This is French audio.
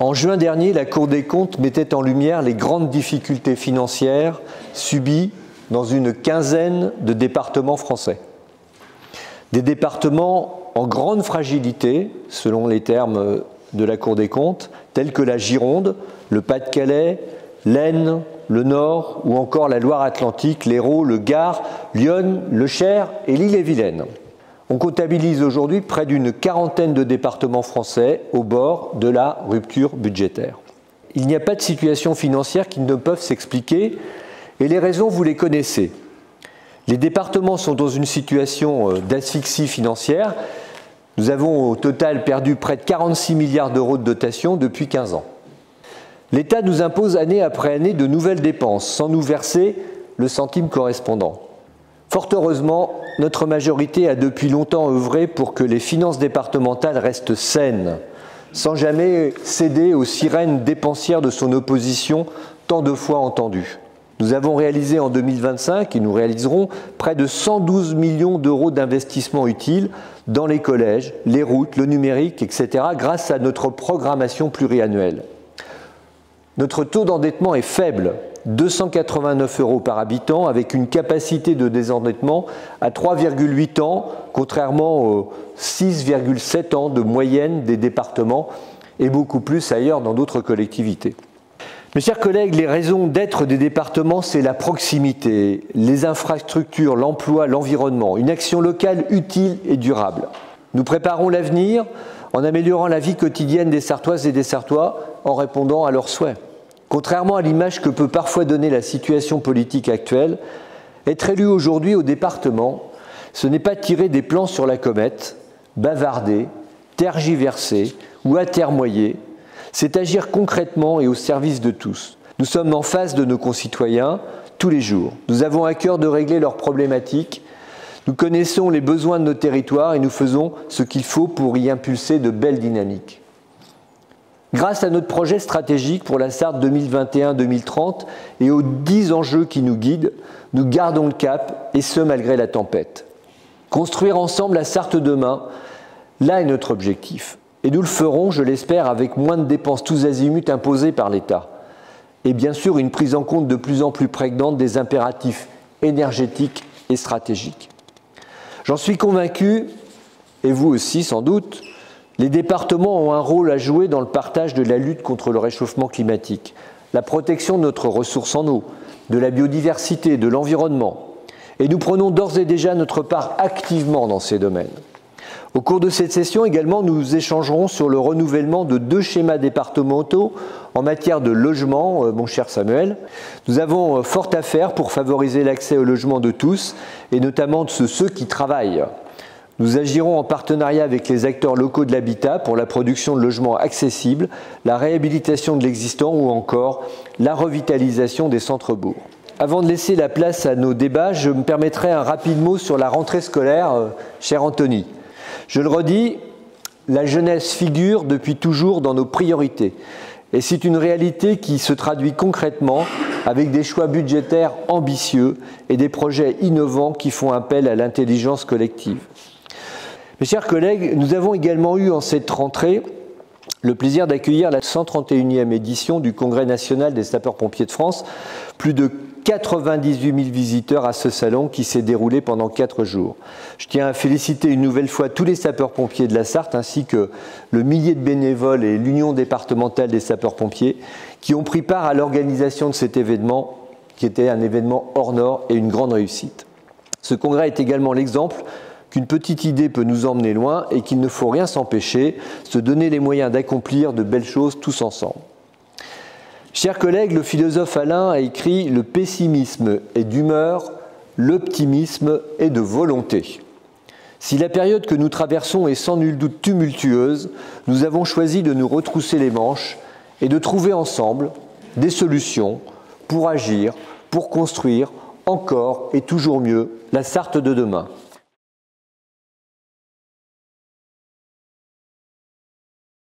En juin dernier, la Cour des comptes mettait en lumière les grandes difficultés financières subies dans une quinzaine de départements français. Des départements en grande fragilité, selon les termes de la Cour des comptes, tels que la Gironde, le Pas-de-Calais, l'Aisne, le Nord ou encore la Loire-Atlantique, l'Hérault, le Gard, l'Yonne, le Cher et l'Ille-et-Vilaine. On comptabilise aujourd'hui près d'une quarantaine de départements français au bord de la rupture budgétaire. Il n'y a pas de situation financière qui ne peuvent s'expliquer et les raisons, vous les connaissez. Les départements sont dans une situation d'asphyxie financière. Nous avons au total perdu près de 46 milliards d'euros de dotation depuis 15 ans. L'État nous impose année après année de nouvelles dépenses sans nous verser le centime correspondant. Fort heureusement, notre majorité a depuis longtemps œuvré pour que les finances départementales restent saines, sans jamais céder aux sirènes dépensières de son opposition tant de fois entendues. Nous avons réalisé en 2025, et nous réaliserons, près de 112 millions d'euros d'investissements utiles dans les collèges, les routes, le numérique, etc., grâce à notre programmation pluriannuelle. Notre taux d'endettement est faible, 289 € par habitant, avec une capacité de désendettement à 3,8 ans, contrairement aux 6,7 ans de moyenne des départements et beaucoup plus ailleurs dans d'autres collectivités. Mes chers collègues, les raisons d'être des départements, c'est la proximité, les infrastructures, l'emploi, l'environnement, une action locale utile et durable. Nous préparons l'avenir en améliorant la vie quotidienne des Sartoises et des Sartois en répondant à leurs souhaits. Contrairement à l'image que peut parfois donner la situation politique actuelle, être élu aujourd'hui au département, ce n'est pas tirer des plans sur la comète, bavarder, tergiverser ou atermoyer, c'est agir concrètement et au service de tous. Nous sommes en face de nos concitoyens tous les jours. Nous avons à cœur de régler leurs problématiques. Nous connaissons les besoins de nos territoires et nous faisons ce qu'il faut pour y impulser de belles dynamiques. Grâce à notre projet stratégique pour la Sarthe 2021-2030 et aux 10 enjeux qui nous guident, nous gardons le cap, et ce malgré la tempête. Construire ensemble la Sarthe demain, là est notre objectif. Et nous le ferons, je l'espère, avec moins de dépenses tous azimuts imposées par l'État. Et bien sûr, une prise en compte de plus en plus prégnante des impératifs énergétiques et stratégiques. J'en suis convaincu, et vous aussi sans doute, les départements ont un rôle à jouer dans le partage de la lutte contre le réchauffement climatique, la protection de notre ressource en eau, de la biodiversité, de l'environnement. Et nous prenons d'ores et déjà notre part activement dans ces domaines. Au cours de cette session également, nous échangerons sur le renouvellement de 2 schémas départementaux en matière de logement, mon cher Samuel. Nous avons fort à faire pour favoriser l'accès au logement de tous, et notamment de ceux qui travaillent. Nous agirons en partenariat avec les acteurs locaux de l'habitat pour la production de logements accessibles, la réhabilitation de l'existant ou encore la revitalisation des centres-bourgs. Avant de laisser la place à nos débats, je me permettrai un rapide mot sur la rentrée scolaire, cher Anthony. Je le redis, la jeunesse figure depuis toujours dans nos priorités. Et c'est une réalité qui se traduit concrètement avec des choix budgétaires ambitieux et des projets innovants qui font appel à l'intelligence collective. Mes chers collègues, nous avons également eu en cette rentrée le plaisir d'accueillir la 131e édition du Congrès national des sapeurs-pompiers de France. Plus de 98 000 visiteurs à ce salon qui s'est déroulé pendant 4 jours. Je tiens à féliciter une nouvelle fois tous les sapeurs-pompiers de la Sarthe ainsi que le millier de bénévoles et l'Union départementale des sapeurs-pompiers qui ont pris part à l'organisation de cet événement qui était un événement hors norme et une grande réussite. Ce congrès est également l'exemple qu'une petite idée peut nous emmener loin et qu'il ne faut rien s'empêcher, se donner les moyens d'accomplir de belles choses tous ensemble. Chers collègues, le philosophe Alain a écrit « Le pessimisme est d'humeur, l'optimisme est de volonté ». Si la période que nous traversons est sans nul doute tumultueuse, nous avons choisi de nous retrousser les manches et de trouver ensemble des solutions pour agir, pour construire encore et toujours mieux la Sarthe de demain.